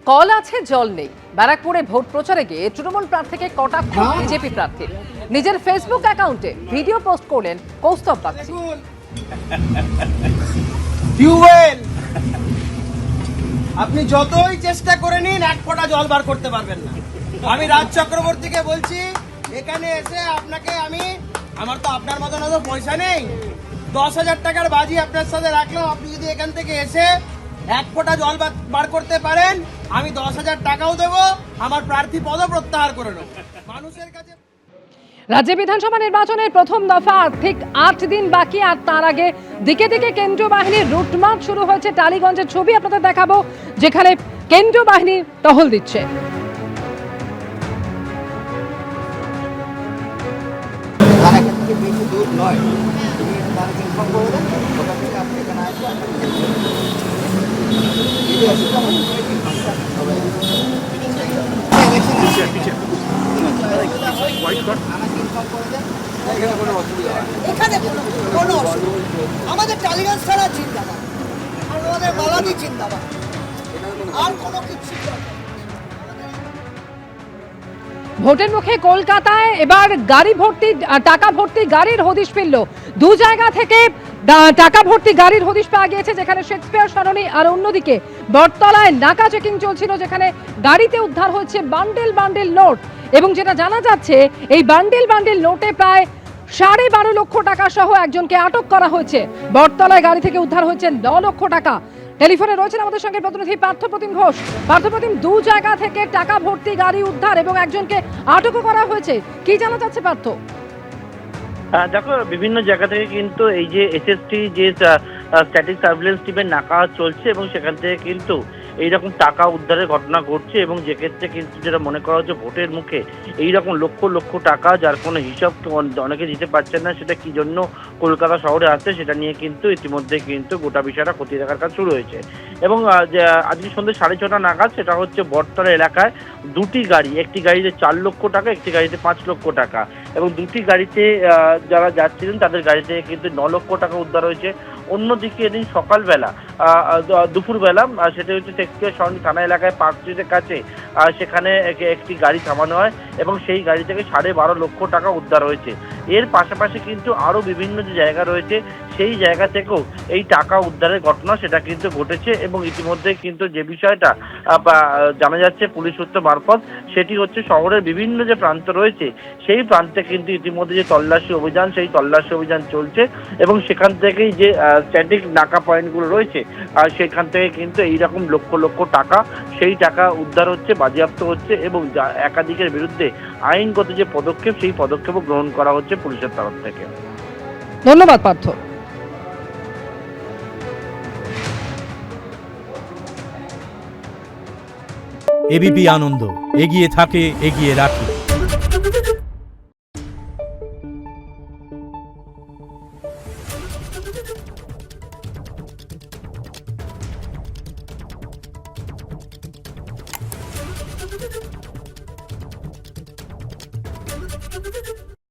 Call আছে জল নেই। ব্যারাকপুরে ভোট প্রচারে গিয়ে তৃণমূল প্রার্থীকে কটাক্ষ বিজেপি প্রার্থীর। নিজের ফেসবুক অ্যাকাউন্টে ভিডিও পোস্ট করলেন কৌস্তব বাগচি। টিউবওয়েল আপনি যতই চেষ্টা করে নিন এক ফোঁটা জল বার করতে পারবেন না। আমি রাজ চক্রবর্তীকে বলছি, এখানে এসে আপনাকে আমার তো আপনার মতন অত পয়সা নেই, 10,000 টাকার বাজি আপনার সাথে রাখলাম। আপনি যদি এখান থেকে এসে এক ফোঁটা জল বার করতে পারেন, আমি 10,000 টাকাও দেবো, আমার প্রার্থী পদও প্রত্যাহার করে নেব। মানুষের কাছে রাজ্য বিধানসভা নির্বাচনের প্রথম দফা ঠিক 8 দিন বাকি, আর তার আগে দিকে দিকে কেন্দ্রীয় বাহিনীর রুটমার্চ শুরু হয়েছে। টালিগঞ্জের ছবি আপনাদের দেখাবো, যেখানে কেন্দ্রীয় বাহিনী টহল দিচ্ছে। বেশি দূর নয়, তুমি তারা ইনফর্ম করে দেন, ওখান থেকে আপনি এখানে আসবেন। এখানে কোনো আমাদের টালিগঞ্জ ছাড়া চিন্তাবাদ, আর আমাদের বালাদি চিন্তাবাদ, আর কোনো কিছু ভোটের মুখে কলকাতায় এবার গাড়ি ভর্তি টাকা ভর্তি গাড়ির হদিশ ফিরল। দু জায়গা থেকে টাকা ভর্তি গাড়ির হদিশ পাওয়া গিয়েছে, যেখানে শেক্সপিয়ার সরণি আর অন্যদিকে বটতলায় নাকা চেকিং চলছিল, যেখানে গাড়িতে উদ্ধার হয়েছে বান্ডেল বান্ডেল নোট। এবং যেটা জানা যাচ্ছে, এই বান্ডেল বান্ডেল নোটে প্রায় 12.5 লক্ষ টাকা সহ একজনকে আটক করা হয়েছে। বটতলায় গাড়ি থেকে উদ্ধার হয়েছে 9 লক্ষ টাকা। টেলিফোনে রয়েছেন আমাদের সঙ্গে প্রতিনিধি পার্থপ্রতিম ঘোষ। পার্থপ্রতিম, দু জায়গা থেকে টাকা ভর্তি গাড়ি উদ্ধার এবং একজনকে আটকও করা হয়েছে, কি জানা যাচ্ছে পার্থ? দেখো, বিভিন্ন জায়গা থেকে কিন্তু এই যে এসএসটি যে স্ট্যাটিক সার্ভেলেন্স টিমের নাকা চলছে এবং সেখান থেকে কিন্তু এইরকম টাকা উদ্ধারের ঘটনা ঘটছে, এবং যে ক্ষেত্রে কিন্তু যেটা মনে করা হচ্ছে ভোটের মুখে এইরকম লক্ষ লক্ষ টাকা, যার কোনো হিসাব অনেকে দিতে পারছেন না, সেটা কি জন্য কলকাতা শহরে আসছে সেটা নিয়ে কিন্তু ইতিমধ্যে কিন্তু গোটা বিষয়টা খতিয়ে দেখার কাজ শুরু হয়েছে। এবং আজকে সন্ধ্যে 6:30 নাগাদ সেটা হচ্ছে বটতলা এলাকায় দুটি গাড়ি, একটি গাড়িতে 4 লক্ষ টাকা, একটি গাড়িতে 5 লক্ষ টাকা, এবং দুটি গাড়িতে যারা যাচ্ছিলেন তাদের গাড়ি থেকে কিন্তু 9 লক্ষ টাকা উদ্ধার হয়েছে। অন্যদিকে এদিন সকালবেলা দুপুরবেলা সেটা হচ্ছে শেক্সপিয়ার সরণি থানা এলাকায় পার্ক স্ট্রিটের কাছে, সেখানে একটি গাড়ি থামানো হয় এবং সেই গাড়ি থেকে 12.5 লক্ষ টাকা উদ্ধার হয়েছে। এর পাশাপাশি কিন্তু আরও বিভিন্ন যে জায়গা রয়েছে সেই জায়গা থেকেও এই টাকা উদ্ধারের ঘটনা সেটা কিন্তু ঘটেছে। এবং ইতিমধ্যে কিন্তু যে বিষয়টা জানা যাচ্ছে পুলিশ সূত্র মারফত, সেটি হচ্ছে শহরের বিভিন্ন যে প্রান্ত রয়েছে সেই প্রান্তে কিন্তু ইতিমধ্যে যে তল্লাশি অভিযান, সেই তল্লাশি অভিযান চলছে এবং সেখান থেকেই যে স্ট্যাটিক নাকা পয়েন্টগুলো রয়েছে সেখান থেকে কিন্তু এইরকম লক্ষ লক্ষ টাকা, সেই টাকা উদ্ধার হচ্ছে, বাজেয়াপ্ত হচ্ছে, এবং একাধিকের বিরুদ্ধে আইনগত যে পদক্ষেপ সেই পদক্ষেপও গ্রহণ করা হচ্ছে পুলিশের তরফ থেকে। ধন্যবাদ পার্থ। এবিপি আনন্দ, এগিয়ে থাকে, এগিয়ে রাখে।